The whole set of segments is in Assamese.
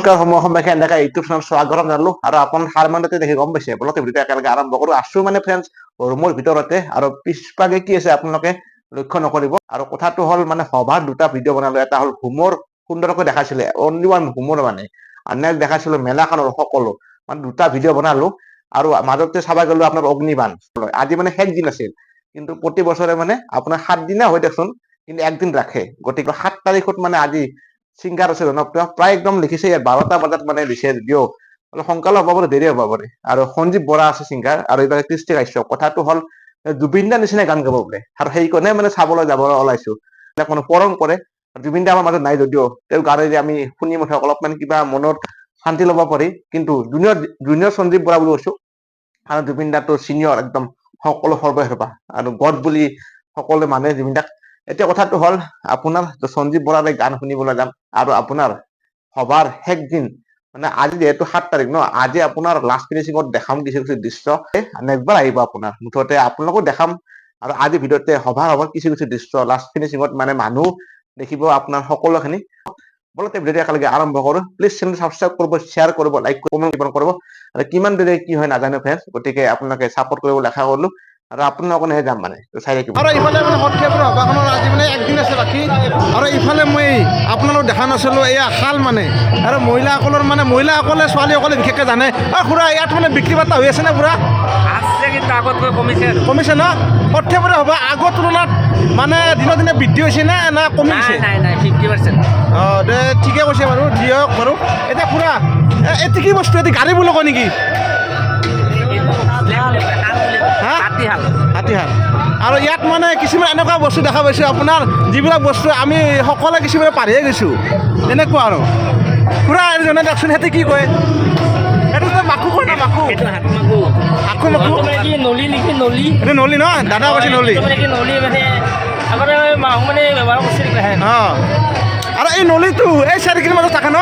নমস্কাৰ সময় এনেকা ইউটিউব চেনেল স্বাগতম জনালো আৰু আপোনাৰ হাৰ মানতে দেখি গম পাইছে বলতে ভিডিঅ' একেলগে আৰম্ভ কৰো আছো মানে ফ্ৰেণ্ডছ ৰুমৰ ভিতৰতে আৰু পিছপাকে কি আছে আপোনালোকে লক্ষ্য নকৰিব আৰু কথাটো হ'ল মানে সভাৰ দুটা ভিডিঅ' বনালো এটা হ'ল ঘুমৰ সুন্দৰকৈ দেখাইছিলে অনলি ওৱান ঘুমৰ মানে আনে দেখাইছিলো মেলাখনৰ সকলো মানে দুটা ভিডিঅ' বনালো আৰু মাজতে চাবা গলো আপোনাৰ অগ্নিবাণ আজি মানে শেষ দিন আছিল কিন্তু প্ৰতি বছৰে মানে আপোনাৰ 7 দিনা হৈ দেখোন কিন্তু একদিন ৰাখে গতিকে 7 তাৰিখত মানে আজি সিংগাৰ আছে জনপ্ৰিয় প্ৰায় একদম লিখিছে 12টা বজাত মানে দিছে যদিও অলপ সোনকালে হ'ব পাৰে দেৰি হ'ব পাৰে আৰু সঞ্জীৱ বৰা আছে সিংগাৰ আৰু এইবাৰ কৃষ্টি কাশ্যপ কথাটো হ'ল জুবিন দাৰ নিচিনা গান গাব বোলে আৰু সেইকাৰণে মানে চাবলৈ যাব ওলাইছো কোনো পৰম কৰে জুবিন দা আমাৰ মাজত নাই যদিও তেওঁ গানেৰে আমি শুনি মুঠে অলপমান কিবা মনত শান্তি ল'ব পাৰি কিন্তু জুনিয়ৰ সঞ্জীৱ বৰা বুলি কৈছো আৰু জুবিন দাটো চিনিয়ৰ একদম সকলো সৰ্বসৰ্বা আৰু গড বুলি সকলো মানুহে জুবিন দাক এতিয়া কথাটো হ'ল আপোনাৰ সঞ্জীৱ বৰাৰে গান শুনিবলৈ যাম আৰু আপোনাৰ সভাৰ শেষ দিন মানে আজি যেহেতু 7 তাৰিখ ন আজি আপোনাৰ লাষ্ট ফিনিচিঙত দেখাম কিছু কিছু দৃশ্য নেক্সটবাৰ আহিব আপোনাৰ মুঠতে আপোনালোকো দেখাম আৰু আজি ভিডিঅ'তে সভাৰ কিছু কিছু দৃশ্য লাষ্ট ফিনিচিঙত মানে মানুহ দেখিব আপোনাৰ সকলোখিনি বলতে ভিডিঅ'টো একেলগে আৰম্ভ কৰো প্লিজ চেনেল সাবস্ক্ৰাইব কৰিব শ্বেয়াৰ কৰিব লাইক কমেণ্ট কৰিব আৰু কিমান দেৰি কি হয় নাজানো ফ্ৰেণ্ডছ গতিকে আপোনালোকে সাপোৰ্ট কৰিব আশা কৰিলো আৰু আপোনালোকে যাম মানে চাই থাকিব আৰু ইফালে মানে সৰ্থেবাৰী সভাখনৰ আজি মানে একদিন আছে বাকী আৰু ইফালে মই আপোনালোক দেখা নাছিলোঁ এয়া শাল মানে আৰু মহিলাসকলে ছোৱালীসকলে বিশেষকৈ জানে আৰু খুৰা ইয়াত মানে বিক্ৰী বাৰ্তা হৈ আছে নে পুৰা আছে কিন্তু আগতকৈ কমিছে ন সৰ্থেবাৰী সভা আগৰ তুলনাত মানে দিনক দিনে বৃদ্ধি হৈছে না কমিছে নাই 50%। অঁ দে ঠিকে কৈছে বাৰু দিয়ক বাৰু এতিয়া খুৰা এইটো কি বস্তু এইটো গাড়ী বুলি কয় নেকি হাতীশাল আৰু ইয়াত মানে কিছুমান এনেকুৱা বস্তু দেখা পাইছোঁ আপোনাৰ যিবিলাক বস্তু আমি সকলোৱে কিছুমানে পাৰিয়ে গৈছোঁ এনেকুৱা আৰু খুৰা এজনে দেখোন সিহঁতে কি কয় এইটো মাকু কয় না মাকু নলি নেকি নলি এইটো নলি ন দাদা কৈছে নলি নলি মানে আগতে মানুহ মানে ব্যৱহাৰ কৰিছিল অঁ আৰু এই নলিটো এই চাৰিকিৰ মাজত থাকে ন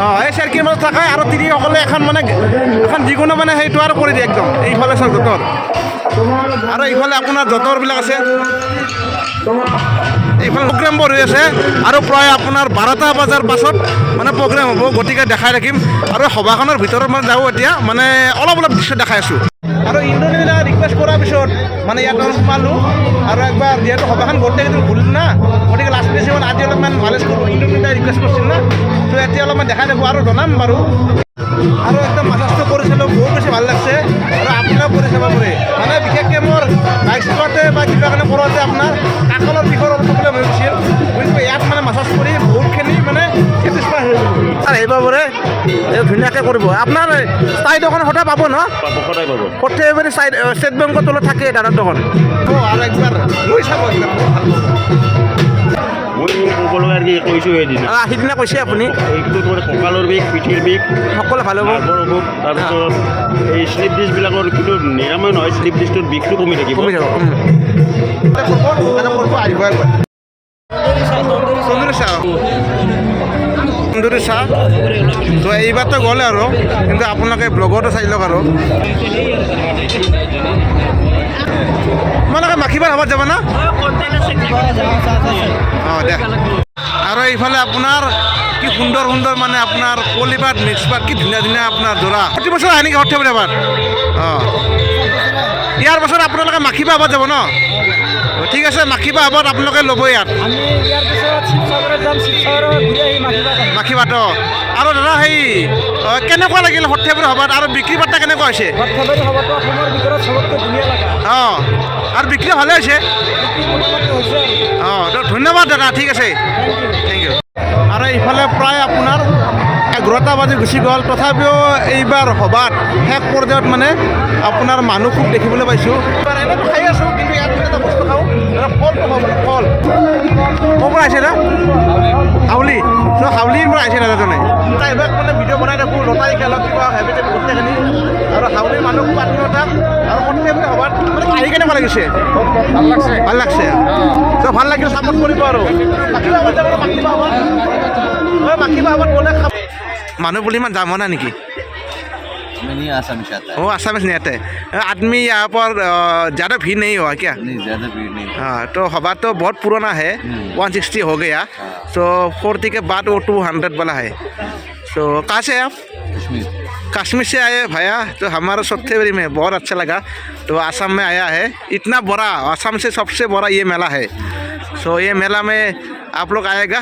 অঁ এই চাৰিকিৰ মাজত থাকে আৰু তিৰিসকলে এখন যিকোনো মানে সেইটো আৰু কৰি দিয়ে একদম এইফালে চাওক যঁতৰ আৰু এইফালে আপোনাৰ যঁতৰবিলাক আছে এইফালে প্ৰগ্ৰেমবোৰ হৈ আছে আৰু প্ৰায় আপোনাৰ 12টা বজাৰ পাছত মানে প্ৰগ্ৰেম হ'ব গতিকে দেখাই ৰাখিম আৰু সভাখনৰ ভিতৰত মানে যাওঁ এতিয়া মানে অলপ দৃশ্য দেখাই আছোঁ আৰু ইন্দ্ৰনীলা ৰিকুৱেষ্ট কৰাৰ পিছত মানে ইয়াত সোমালোঁ আৰু একবাৰ যিহেতু সভাখন গোটেইকেইদিন ঘূৰিলোঁ না গতিকে লাষ্ট পিছে মানে আজি অলপমান মালেজ কৰোঁ ইন্দ্ৰনীলা ৰিকুৱেষ্ট কৰিছিল না তো এতিয়া অলপমান দেখাই থাকোঁ আৰু জনাম বাৰু আৰু একদম মাছাজটো কৰিছিলোঁ বহুত বেছি ভাল লাগছে আৰু আপুনিও কৰি চাব পাৰে মানে বিশেষকৈ মোৰ বাইক চলাওঁতে বা কিবা কাৰণে কৰোঁতে আপোনাৰ কাষলৰ বিষৰ অলপ প্ৰব্লেম হৈ গৈছিল গতিকে ইয়াত মানে মাছাজ কৰি বহুতখিনি মানে চেটিছফাই হৈ গ'ল আৰু আহিব পাৰে এই ধুনীয়াকৈ কৰিব আপোনাৰ চাই দোকান সদায় পাব ন সদায় পাব সৰ্থেবাৰী চাইড ষ্টেট বেংকৰ তলত থাকে দাদাৰ দোকান আৰু একবাৰ লৈ চাব একবাৰ ভাল মই ক'ব লগা কি কৈছোঁ সেইদিনা সিদিনা কৈছে আপুনি এইটো তোমাৰ কঁকালৰ বিষ পিঠিৰ বিষ সকলো ভাল হ'ব অসুখ তাৰপিছত এই শ্লিপ ডিছবিলাকৰ কিন্তু নিৰাময় নহয় শ্লিপ ডিছটোৰ বিষটো কমি থাকিব তন্দুৰী চাহ তো এইবাৰতো গ'লে আৰু কিন্তু আপোনালোকে ব্লগতো চাই লওক আৰু তোমালোকে মাখিবাৰ সভাত যাব না অঁ দে আৰু এইফালে আপোনাৰ কি সুন্দৰ মানে আপোনাৰ পলিপাত মিক্সপাত কি ধুনীয়া আপোনাৰ যোৰা প্ৰতি বছৰ আহে নেকি সৰ্থেবাৰী এবাৰ অঁ ইয়াৰ পাছত আপোনালোকে মাখিবা সভাত যাব ন ঠিক আছে মাখিবা সভাত আপোনালোকে ল'ব ইয়াত মাখিবাত আৰু দাদা সেই কেনেকুৱা লাগিল সৰ্থেবাৰী সভাত আৰু বিক্ৰী বাৰ্তা কেনেকুৱা হৈছে অঁ আৰু বিক্ৰী ভালে হৈছে অঁ ধন্যবাদ দাদা ঠিক আছে থেংক ইউ আৰু এইফালে প্ৰায় আপোনাৰ 11টা বাজি গুচি গ'ল তথাপিও এইবাৰ সভাত শেষ পৰ্যায়ত মানে আপোনাৰ মানুহ খুব দেখিবলৈ পাইছোঁ এনেতো খাই আছোঁ কিন্তু ইয়াত এটা বস্তু খাওঁ ফল ফল ক'ৰ পৰা আহিছে না হাউলি চ' হাউলিৰ পৰা আহিছে দাদাজনে এইবাৰ মানে ভিডিঅ' বনাই থাকোঁ লটাৰী খেলক কিবা হেভি টেবি গোটেইখিনি আৰু হাউলিৰ মানুহ খুব আত্মীয়তা আৰু প্ৰত্যেকটো সভাত মানে আহি কেনেকুৱা লাগিছে ভাল লাগছে চ' ভাল লাগিলে ছাপোৰ্ট কৰিব আৰু মাখিবা সভাত গ'লে মানুহ বুলি ইমান যাম হোৱা নেকি वो आसामीज नहीं आते आदमी यहाँ पर ज़्यादा भीड़ नहीं हुआ क्या नहीं ज़्यादा भीड़ नहीं हाँ तो हवा तो बहुत पुराना है 160 हो गया तो 40 के बाद वो 200 वाला है तो कहाँ से हैं आप? कश्मीर से आए भैया। तो हमारा सप्टेम्बर में बहुत अच्छा लगा। तो आसाम में आया है, इतना बड़ा, आसाम से सबसे बड़ा ये मेला है। सो ये मेला में आप लोग आएगा।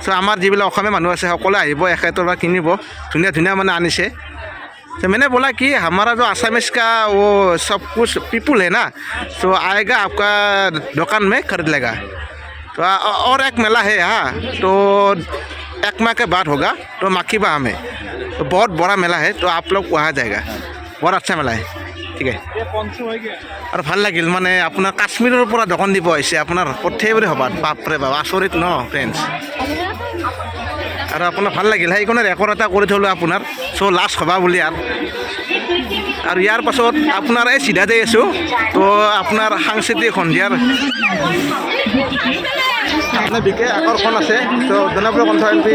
सो आमार जिबिला অসমীয়া মানুহ আছে সকলে আহিব, এখেতৰ পৰা কিনিব, ধুনীয়া ধুনীয়া মানে আনিছে। तो मैंने बोला कि हमारा जो आसामीज का वो सब कुछ पीपुल है ना, तो आएगा आपका दुकान में खरीद लेगा। तो और एक मेला है यहाँ, तो 1 माह के बाद होगा, तो माखी बाह में, तो बहुत बड़ा मेला है। तो आप लोग वहाँ जाएगा, बहुत अच्छा मेला है। ঠিক আছে আৰু ভাল লাগিল মানে আপোনাৰ কাশ্মীৰৰ পৰা দোকান দিব আহিছে আপোনাৰ প্ৰত্যেকবাৰে সভাত। বাপৰে বাপ, আচৰিত ন ফ্ৰেণ্ডছ। আৰু আপোনাৰ ভাল লাগিল, সেইকাৰণে ৰেকৰ্ড এটা কৰি থ'লোঁ আপোনাৰ। চ' লাষ্ট সভা বুলি আৰু ইয়াৰ পাছত আপোনাৰ এই চিধাতে আছোঁ। তো আপোনাৰ সাংস্কৃতিক সন্ধিয়াৰ মানে বিশেষ আকৰ্ষণ আছে। তো জনপ্ৰিয় কণ্ঠশিল্পী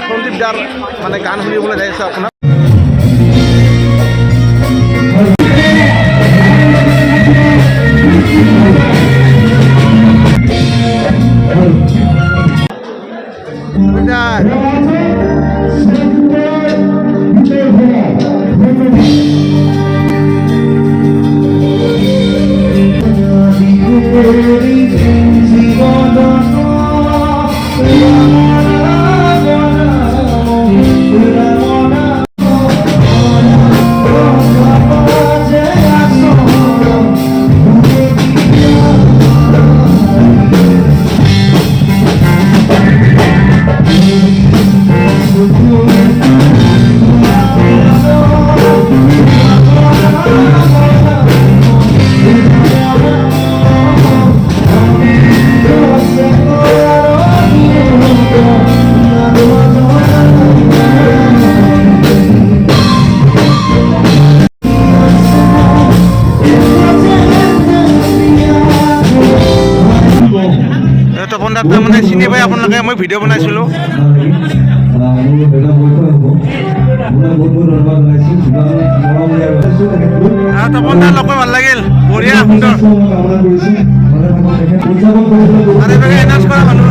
সন্দীপ দাৰ মানে গান শুনিবলৈ যাই আছোঁ আপোনাৰ। তপন দাক মানে চিনি পাই আপোনালোকে, মই ভিডিঅ' বনাইছিলোঁ। তপন দাৰ লগ পাই ভাল লাগিল, বঢ়িয়া সুন্দৰ। আৰু এইভাগে এনাউন্স কৰা মানুহ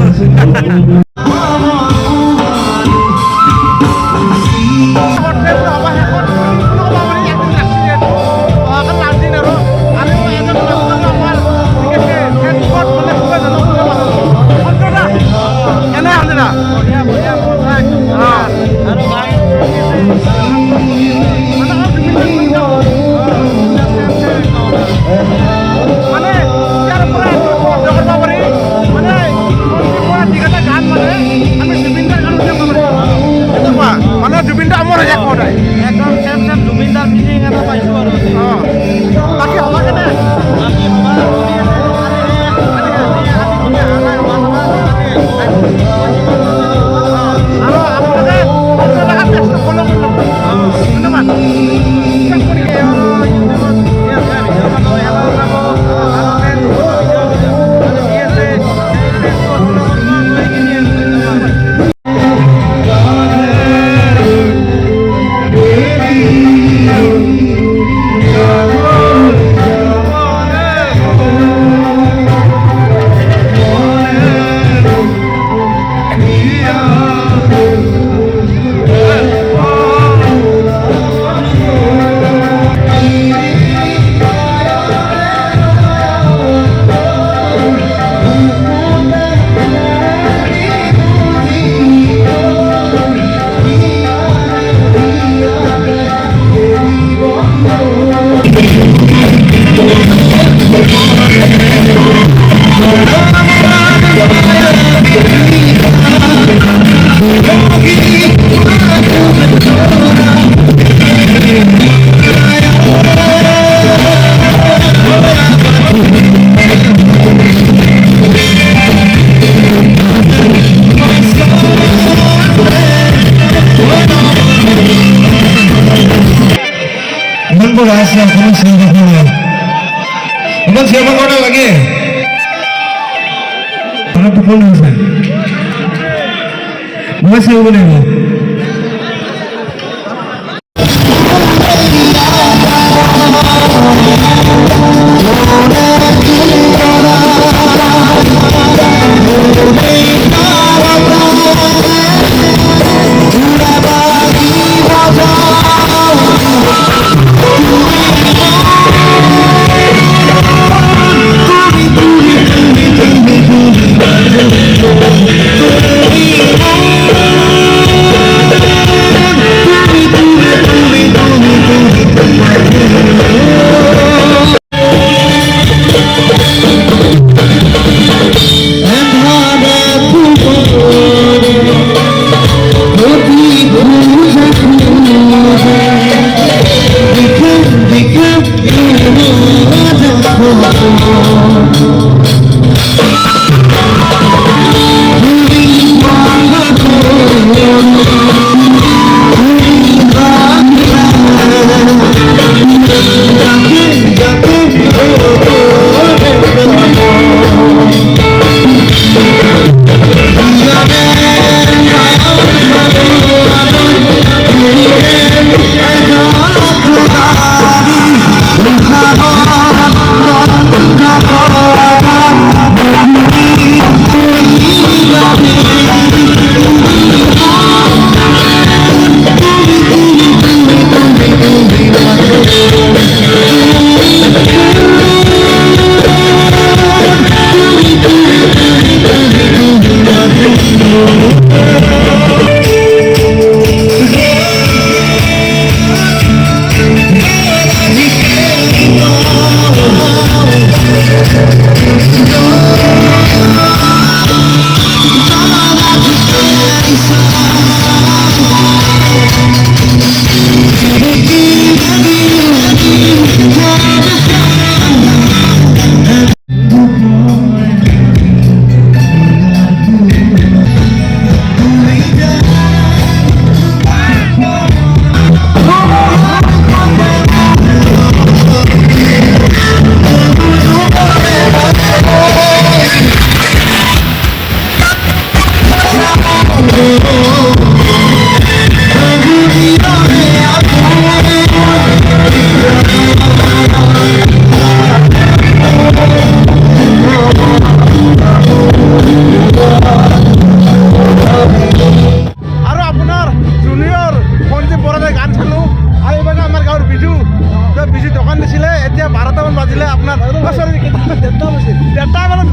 জুবিনদা আমাৰ এক সদায় একদম চেম জুবিনদাৰ মিটিং এটা পাইছোঁ আৰু বাকী হ'ব কেনে লাগে মই চাব লাগিব।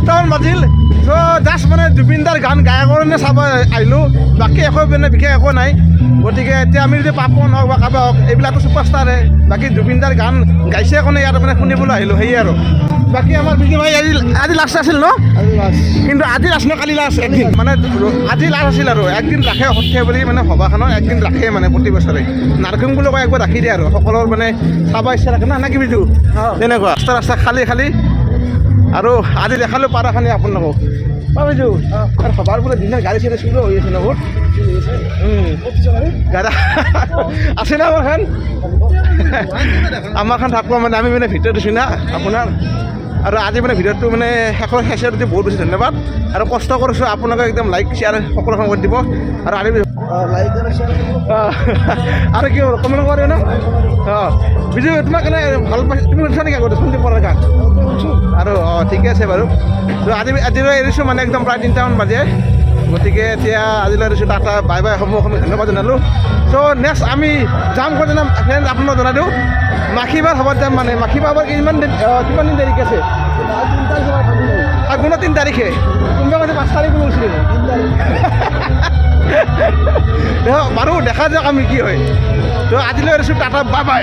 দুটামান বাজিল চ' জাষ্ট মানে জুবিন দাৰ গান গায়কৰ কাৰণে চাব আহিলোঁ বাকী একো মানে বিশেষ একো নাই গতিকে এতিয়া আমি যদি পাপন হওক বা কাৰোবাৰ হওক এইবিলাকতো ছুপাৰষ্টাৰে বাকী জুবিন দাৰ গান গাইছে কাৰণে ইয়াত মানে শুনিবলৈ আহিলোঁ সেয়ে আৰু বাকী আমাৰ বিজি ভাই আজি লাষ্ট আছিল ন কিন্তু আজি লাষ্ট ন কালি লাষ্ট একদিন মানে আজি লাষ্ট আছিল আৰু একদিন ৰাখে সৰ্থে বুলি মানে সভাখনত একদিন ৰাখে মানে প্ৰতি বছৰে নাৰকুং বুলি কয় একবাৰ ৰাখি দিয়ে আৰু সকলৰ মানে চাব ইচ্ছা ৰাখে না কি বিজু তেনেকুৱা ৰাস্তা ৰাস্তা খালী খালী আৰু আজি দেখালোঁ পাৰাখানি আপোনালোকক বিজু আৰু সভাৰ বোলে দিনৰ গাড়ী চাড়ী চুৰ হৈ আছে ন বহুত গাড়ী আছে না আমাৰখন থাকিব মানে আমি মানে ভিতৰত দিছোঁ না আপোনাৰ আৰু আজি মানে ভিডিঅ'টো মানে শেষৰ শেষৰ প্ৰতি বহুত বেছি ধন্যবাদ আৰু কষ্ট কৰিছোঁ আপোনালোকে একদম লাইক শ্বেয়াৰ সকলোখন কৰি দিব আৰু আৰু আৰু কি কমেণ্ট কৰে ন অঁ বিজু তোমাক কেনে ভাল পাইছে তুমি শুনিছা নেকি আগতে সন্দীপ বৰাৰ গান আৰু অঁ ঠিকে আছে বাৰু তো আজিলৈ এৰিছোঁ মানে একদম প্ৰায় 3টামান বাজে গতিকে এতিয়া আজিলৈ এৰিছোঁ টাটা বাই বাই সমূহ ধন্যবাদ জনালোঁ চ' নেক্সট আমি যাম কৈ জানাম ফ্ৰেণ্ড আপোনাক জনাই দিওঁ মাখিবাৰ সভাত যাম মানে মাখিবাৰ কিমান দিন তাৰিখ আছে আগুনৰ 3 তাৰিখে কোনোবা কৈছে 5 তাৰিখ কৈছিল বাৰু দেখা যাওক আমি কি হয় তো আজিলৈ এৰিছোঁ টাটা বাই বাই